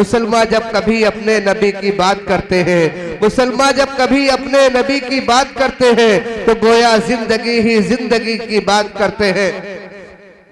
مسلمان جب کبھی اپنے نبی کی بات کرتے ہیں، مسلمان جب کبھی اپنے نبی کی بات کرتے ہیں تو گویا زندگی ہی زندگی کی بات کرتے ہیں۔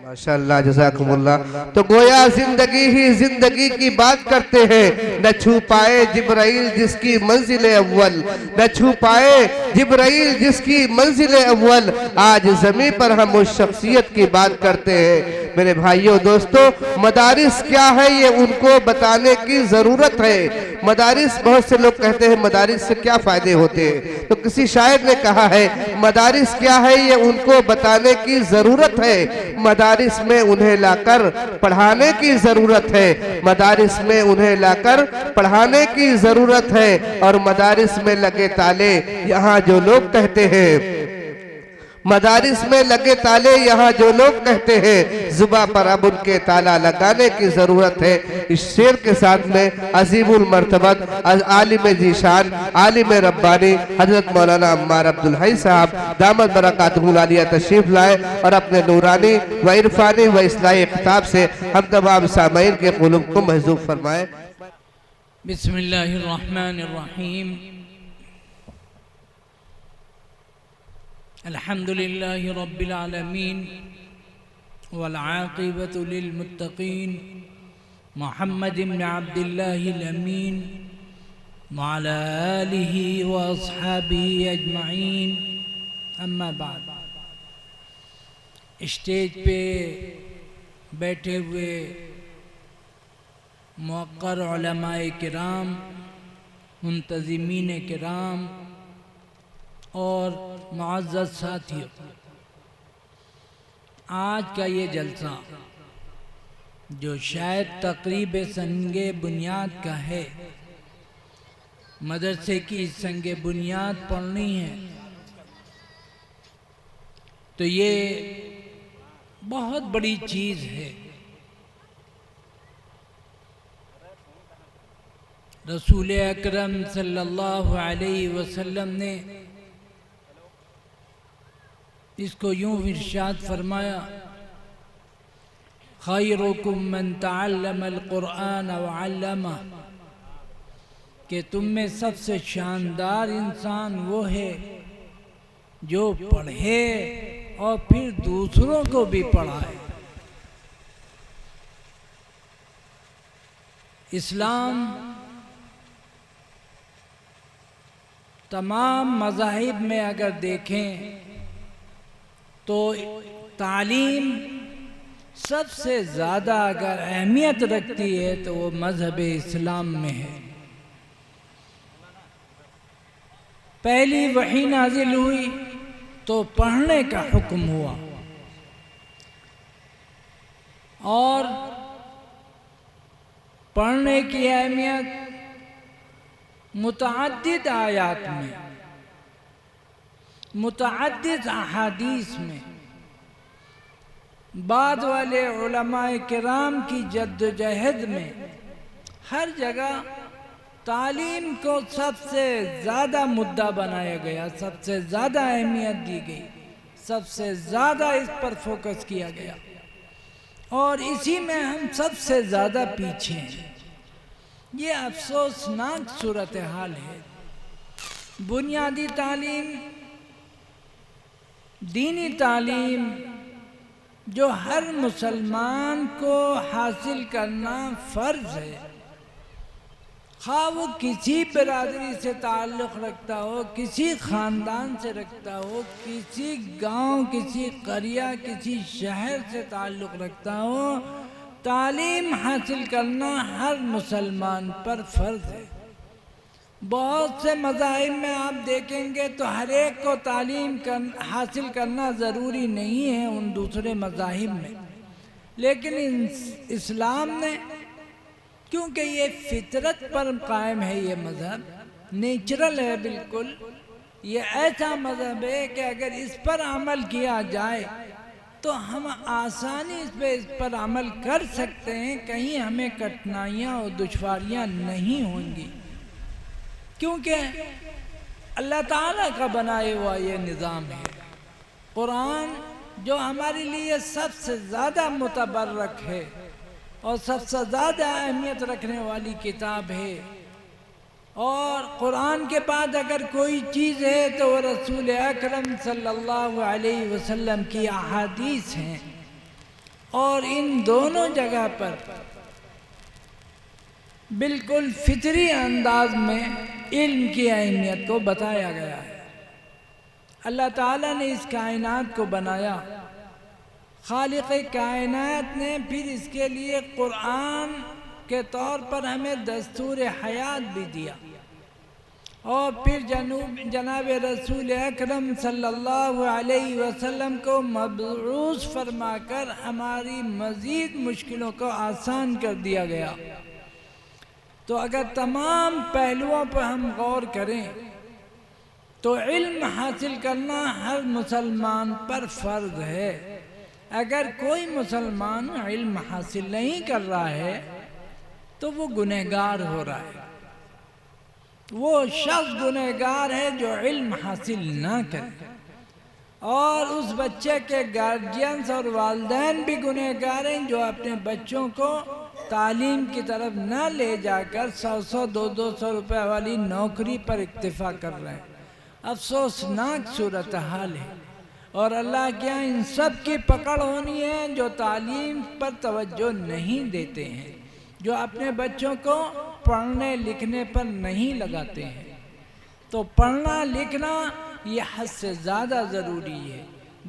ماشاءاللہ جزاکم اللہ۔ تو گویا زندگی ہی زندگی کی بات کرتے ہیں۔ نہ چھو پائے جبرائیل جس کی منزل اول، نہ چھو پائے جبرائیل جس کی منزل اول، آج زمین پر ہم اس شخصیت کی بات کرتے ہیں۔ میرے بھائیوں دوستو، مدارس کیا ہے یہ ان کو بتانے کی ضرورت ہے۔ مدارس، بہت سے لوگ کہتے ہیں مدارس سے کیا فائدے ہوتے ہیں، تو کسی شاعر نے کہا ہے مدارس کیا ہے یہ ان کو بتانے کی ضرورت ہے، مدارس میں انہیں لا کر پڑھانے کی ضرورت ہے، مدارس میں انہیں لا کر پڑھانے کی ضرورت ہے۔ اور مدارس میں لگے تالے یہاں جو لوگ کہتے ہیں، مدارس میں لگے تالے یہاں جو لوگ کہتے ہیں، زباں پر اب ان کے تالا لگانے کی ضرورت ہے۔ اس شعر کے ساتھ میں عظیم المرتبت عالم ذیشان عالم ربانی حضرت مولانا عمار عبدالحی صاحب دامت برکاتہ العالیہ تشریف لائے اور اپنے نورانی و عرفانی و اصلاحی خطاب سے ہم تمام سامعین کے قلوب کو محظوظ فرمائے۔ بسم اللہ الرحمن الرحیم۔ الحمد للہ رب العالمین والعاقبۃ للمتقین محمد بن عبد اللہ الامین وعلی آلہ واصحابہ اجمعین، اما بعد۔ اسٹیج پہ بیٹھے ہوئے موقر علماء کرام، منتظمین کرام اور معزز ساتھیوں، آج کا یہ جلسہ جو شاید تقریب سنگ بنیاد کا ہے، مدرسے کی سنگ بنیاد پڑھنی ہے، تو یہ بہت بڑی چیز ہے۔ رسول اکرم صلی اللہ علیہ وسلم نے اس کو یوں ارشاد فرمایا، خیرکم من تعلم القرآن وعلمہ، کہ تم میں سب سے شاندار انسان وہ ہے جو پڑھے اور پھر دوسروں کو بھی پڑھائے۔ اسلام تمام مذاہب میں اگر دیکھیں تو تعلیم سب سے زیادہ اگر اہمیت رکھتی ہے تو وہ مذہب اسلام میں ہے۔ پہلی وحی نازل ہوئی تو پڑھنے کا حکم ہوا، اور پڑھنے کی اہمیت متعدد آیات میں، متعدد احادیث میں، بعد والے علماء کرام کی جد و جہد میں، ہر جگہ تعلیم کو سب سے زیادہ مدعا بنایا گیا، سب سے زیادہ اہمیت دی گئی، سب سے زیادہ اس پر فوکس کیا گیا، اور اسی میں ہم سب سے زیادہ پیچھے ہیں۔ یہ افسوسناک صورتحال ہے۔ بنیادی تعلیم، دینی تعلیم جو ہر مسلمان کو حاصل کرنا فرض ہے، خواہ وہ کسی برادری سے تعلق رکھتا ہو، کسی خاندان سے رکھتا ہو، کسی گاؤں، کسی قریہ، کسی شہر سے تعلق رکھتا ہو، تعلیم حاصل کرنا ہر مسلمان پر فرض ہے۔ بہت سے مذاہب میں آپ دیکھیں گے تو ہر ایک کو تعلیم حاصل کرنا ضروری نہیں ہے ان دوسرے مذاہب میں، لیکن اسلام نے، کیونکہ یہ فطرت پر قائم ہے، یہ مذہب نیچرل ہے، بالکل یہ ایسا مذہب ہے کہ اگر اس پر عمل کیا جائے تو ہم آسانی اس پر عمل کر سکتے ہیں، کہیں ہمیں کٹھنائیاں اور دشواریاں نہیں ہوں گی، کیونکہ اللہ تعالیٰ کا بنایا ہوا یہ نظام ہے۔ قرآن جو ہمارے لیے سب سے زیادہ متبرک ہے، اور سب سے زیادہ اہمیت رکھنے والی کتاب ہے، اور قرآن کے بعد اگر کوئی چیز ہے تو وہ رسول اکرم صلی اللہ علیہ وسلم کی احادیث ہیں، اور ان دونوں جگہ پر بالکل فطری انداز میں علم کی اہمیت کو بتایا گیا ہے۔ اللہ تعالیٰ نے اس کائنات کو بنایا، خالق کائنات نے پھر اس کے لیے قرآن کے طور پر ہمیں دستور حیات بھی دیا، اور پھر جناب رسول اکرم صلی اللہ علیہ وسلم کو مبعوث فرما کر ہماری مزید مشکلوں کو آسان کر دیا گیا۔ تو اگر تمام پہلوؤں پر ہم غور کریں تو علم حاصل کرنا ہر مسلمان پر فرض ہے۔ اگر کوئی مسلمان علم حاصل نہیں کر رہا ہے تو وہ گنہگار ہو رہا ہے، وہ شخص گنہگار ہے جو علم حاصل نہ کرے، اور اس بچے کے گارجینز اور والدین بھی گنہگار ہیں جو اپنے بچوں کو تعلیم کی طرف نہ لے جا کر 100 200 روپے والی نوکری پر اکتفا کر رہے ہیں۔ افسوسناک صورتحال ہے، اور اللہ کیا ان سب کی پکڑ ہونی ہے جو تعلیم پر توجہ نہیں دیتے ہیں، جو اپنے بچوں کو پڑھنے لکھنے پر نہیں لگاتے ہیں۔ تو پڑھنا لکھنا یہ حد سے زیادہ ضروری ہے۔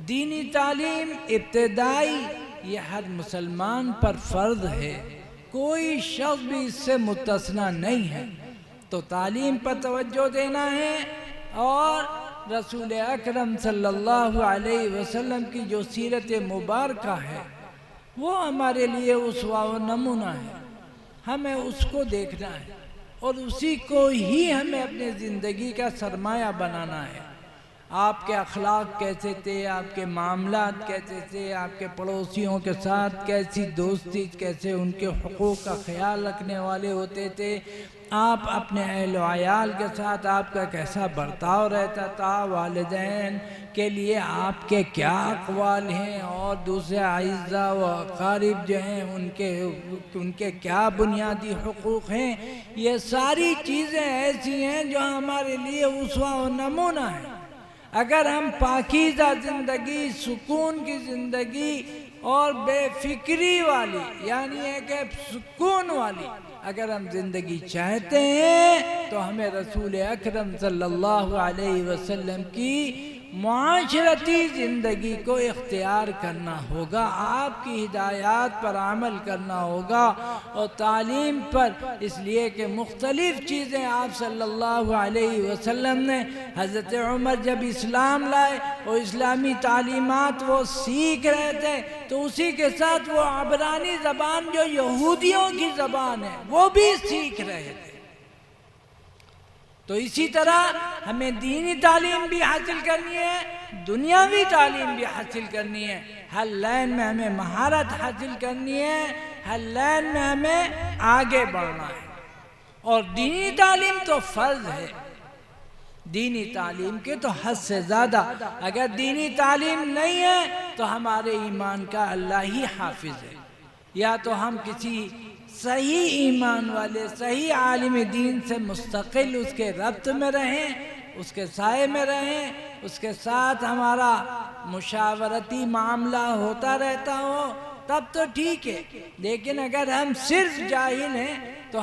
دینی تعلیم ابتدائی یہ ہر مسلمان پر فرض ہے، کوئی شخص بھی اس سے مستثنی نہیں ہے۔ تو تعلیم پر توجہ دینا ہے، اور رسول اکرم صلی اللہ علیہ وسلم کی جو سیرت مبارکہ ہے وہ ہمارے لیے اسوہ و نمونہ ہے، ہمیں اس کو دیکھنا ہے، اور اسی کو ہی ہمیں اپنے زندگی کا سرمایہ بنانا ہے۔ آپ کے اخلاق کیسے تھے، آپ کے معاملات کیسے تھے، آپ کے پڑوسیوں کے ساتھ کیسی دوستی، کیسے ان کے حقوق کا خیال رکھنے والے ہوتے تھے، آپ اپنے اہل و عیال کے ساتھ آپ کا کیسا برتاؤ رہتا تھا، والدین کے لیے آپ کے کیا اقوال ہیں، اور دوسرے اعزاء و اقارب جو ہیں ان کے کیا بنیادی حقوق ہیں، یہ ساری چیزیں ایسی ہیں جو ہمارے لیے اسوہ و نمونہ ہیں۔ اگر ہم پاکیزہ زندگی، سکون کی زندگی اور بے فکری والی، یعنی ایک سکون والی اگر ہم زندگی چاہتے ہیں تو ہمیں رسول اکرم صلی اللہ علیہ وسلم کی معاشرتی زندگی کو اختیار کرنا ہوگا، آپ کی ہدایات پر عمل کرنا ہوگا، اور تعلیم پر، اس لیے کہ مختلف چیزیں آپ صلی اللہ علیہ وسلم نے، حضرت عمر جب اسلام لائے اور اسلامی تعلیمات وہ سیکھ رہے تھے تو اسی کے ساتھ وہ عبرانی زبان جو یہودیوں کی زبان ہے وہ بھی سیکھ رہے تھے۔ تو اسی طرح ہمیں دینی تعلیم بھی حاصل کرنی ہے، دنیاوی تعلیم بھی حاصل کرنی ہے، ہر لائن میں ہمیں مہارت حاصل کرنی ہے، ہر لائن میں ہمیں آگے بڑھنا ہے، اور دینی تعلیم تو فرض ہے۔ دینی تعلیم کے تو حد سے زیادہ، اگر دینی تعلیم نہیں ہے تو ہمارے ایمان کا اللہ ہی حافظ ہے، یا تو ہم کسی صحیح ایمان والے، صحیح عالم دین سے مستقل اس کے ربط میں رہیں، اس کے سائے میں رہیں، اس کے ساتھ ہمارا مشاورتی معاملہ ہوتا رہتا ہو، تب تو ٹھیک ہے۔ لیکن اگر ہم صرف جاہل ہیں تو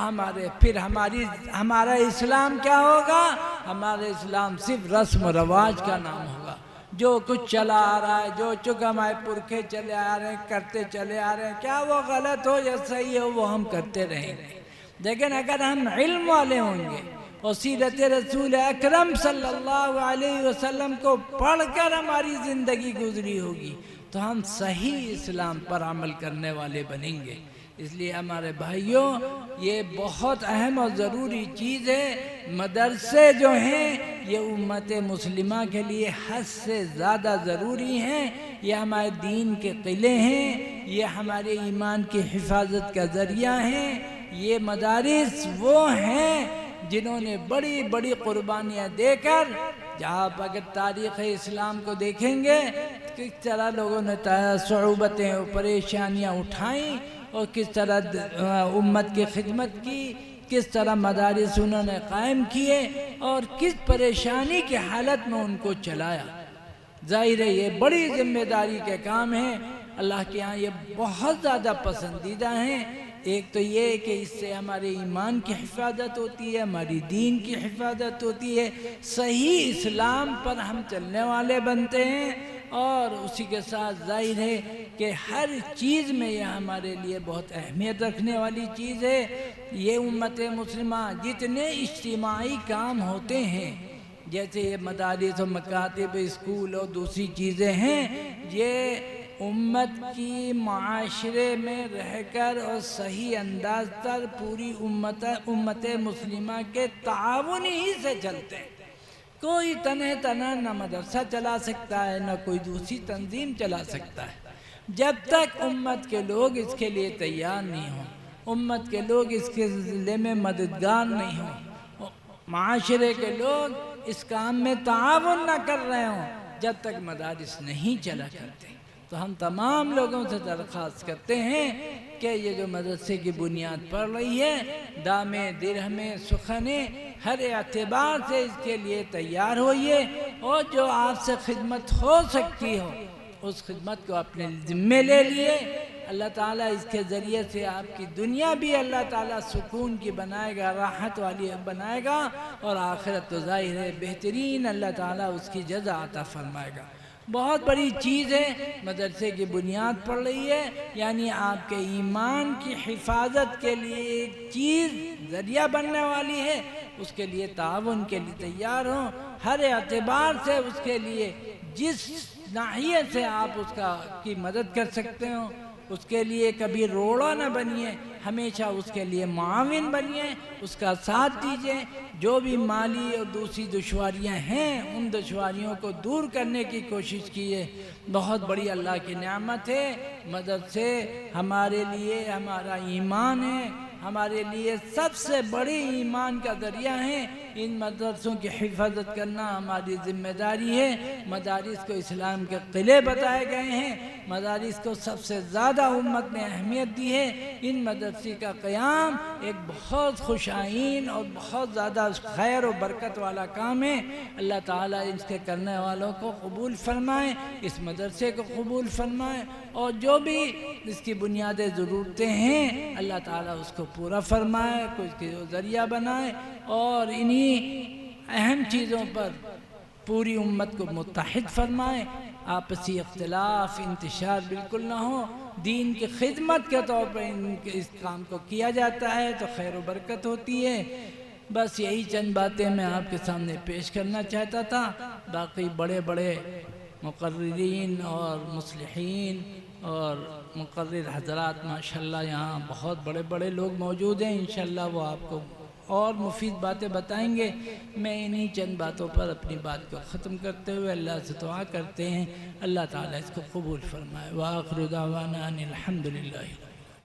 پھر ہمارا اسلام کیا ہوگا؟ ہمارا اسلام صرف رسم و رواج کا نام ہوگا، جو کچھ چلا آ رہا ہے، جو چک ہمارے پرکھے چلے آ رہے ہیں، کرتے چلے آ رہے ہیں، کیا وہ غلط ہو یا صحیح ہو وہ ہم کرتے رہیں گے۔ لیکن اگر ہم علم والے ہوں گے اور سیرت رسول اکرم صلی اللہ علیہ وسلم کو پڑھ کر ہماری زندگی گزری ہوگی تو ہم صحیح اسلام پر عمل کرنے والے بنیں گے۔ اس لیے ہمارے بھائیوں، یہ بہت اہم اور ضروری چیز ہے۔ مدرسے جو ہیں یہ امت مسلمہ کے لیے حد سے زیادہ ضروری ہیں، یہ ہمارے دین کے قلعے ہیں، یہ ہمارے ایمان کی حفاظت کا ذریعہ ہیں۔ یہ مدارس وہ ہیں جنہوں نے بڑی بڑی قربانیاں دے کر، جہاں آپ اگر تاریخ اسلام کو دیکھیں گے کس طرح لوگوں نے صعوبتیں اور پریشانیاں اٹھائیں، اور کس طرح امت کی خدمت کی، کس طرح مدارس انہوں نے قائم کیے اور کس پریشانی کی حالت میں ان کو چلایا۔ ظاہر ہے یہ بڑی ذمہ داری کے کام ہیں، اللہ کے ہاں یہ بہت زیادہ پسندیدہ ہیں۔ ایک تو یہ کہ اس سے ہمارے ایمان کی حفاظت ہوتی ہے، ہماری دین کی حفاظت ہوتی ہے، صحیح اسلام پر ہم چلنے والے بنتے ہیں، اور اسی کے ساتھ ظاہر ہے کہ ہر چیز میں یہ ہمارے لیے بہت اہمیت رکھنے والی چیز ہے۔ یہ امت مسلمہ جتنے اجتماعی کام ہوتے ہیں، جیسے یہ مدارس و مکاتب، اسکول اور دوسری چیزیں ہیں، یہ امت کی معاشرے میں رہ کر اور صحیح انداز پر پوری امت مسلمہ کے تعاون ہی سے چلتے ہیں۔ کوئی تنہا نہ مدرسہ چلا سکتا ہے، نہ کوئی دوسری تنظیم چلا سکتا ہے، جب تک امت کے لوگ اس کے لیے تیار نہیں ہوں، امت کے لوگ اس کے ضلع میں مددگار نہیں ہوں، معاشرے کے لوگ اس کام میں تعاون نہ کر رہے ہوں، جب تک مدارس نہیں چلا کرتے۔ تو ہم تمام لوگوں سے درخواست کرتے ہیں کہ یہ جو مدرسے کی بنیاد پڑ رہی ہے، دامے درہمے سخنے ہر اعتبار سے اس کے لیے تیار ہوئیے، اور جو آپ سے خدمت ہو سکتی ہو اس خدمت کو اپنے ذمے لے لیے۔ اللہ تعالیٰ اس کے ذریعے سے آپ کی دنیا بھی اللہ تعالیٰ سکون کی بنائے گا، راحت والی بنائے گا، اور آخرت تو ظاہر ہے بہترین اللہ تعالیٰ اس کی جزا عطا فرمائے گا۔ بہت بڑی چیز ہے، مدرسے کی بنیاد پڑ رہی ہے، یعنی آپ کے ایمان کی حفاظت کے لیے ایک چیز ذریعہ بننے والی ہے، اس کے لیے تعاون کے لیے تیار ہوں، ہر اعتبار سے اس کے لیے جس ناحیے سے آپ اس کی مدد کر سکتے ہو، اس کے لیے کبھی روڑا نہ بنیے، ہمیشہ اس کے لیے معاون بنیے، اس کا ساتھ دیجیے۔ جو بھی مالی اور دوسری دشواریاں ہیں ان دشواریوں کو دور کرنے کی کوشش کیے۔ بہت بڑی اللہ کی نعمت ہے، مدرسے ہمارے لیے ہمارا ایمان ہے، ہمارے لیے سب سے بڑی ایمان کا ذریعہ ہے۔ ان مدرسوں کی حفاظت کرنا ہماری ذمہ داری ہے۔ مدارس کو اسلام کے قلعے بتائے گئے ہیں، مدارس کو سب سے زیادہ امت نے اہمیت دی ہے۔ ان مدرسے کا قیام ایک بہت خوش آئین اور بہت زیادہ خیر و برکت والا کام ہے۔ اللہ تعالیٰ اس کے کرنے والوں کو قبول فرمائے، اس مدرسے کو قبول فرمائے، اور جو بھی اس کی بنیادی ضرورتیں ہیں اللہ تعالیٰ اس کو پورا فرمائے، کوئی اس کے ذریعہ بنائے، اور انہی اہم چیزوں پر پوری امت کو متحد فرمائے۔ آپسی اختلاف انتشار بالکل نہ ہو، دین کی خدمت کے طور پر اس کام کو کیا جاتا ہے تو خیر و برکت ہوتی ہے۔ بس یہی چند باتیں میں آپ کے سامنے پیش کرنا چاہتا تھا۔ باقی بڑے بڑے مقررین اور مصلحین اور مقرر حضرات ماشاءاللہ یہاں بہت بڑے بڑے لوگ موجود ہیں، انشاءاللہ وہ آپ کو اور مفید باتیں بتائیں گے۔ میں انہی چند باتوں پر اپنی بات کو ختم کرتے ہوئے اللہ سے دعا کرتے ہیں اللہ تعالیٰ اس کو قبول فرمائے۔ وآخر دعوانا ان الحمدللہ۔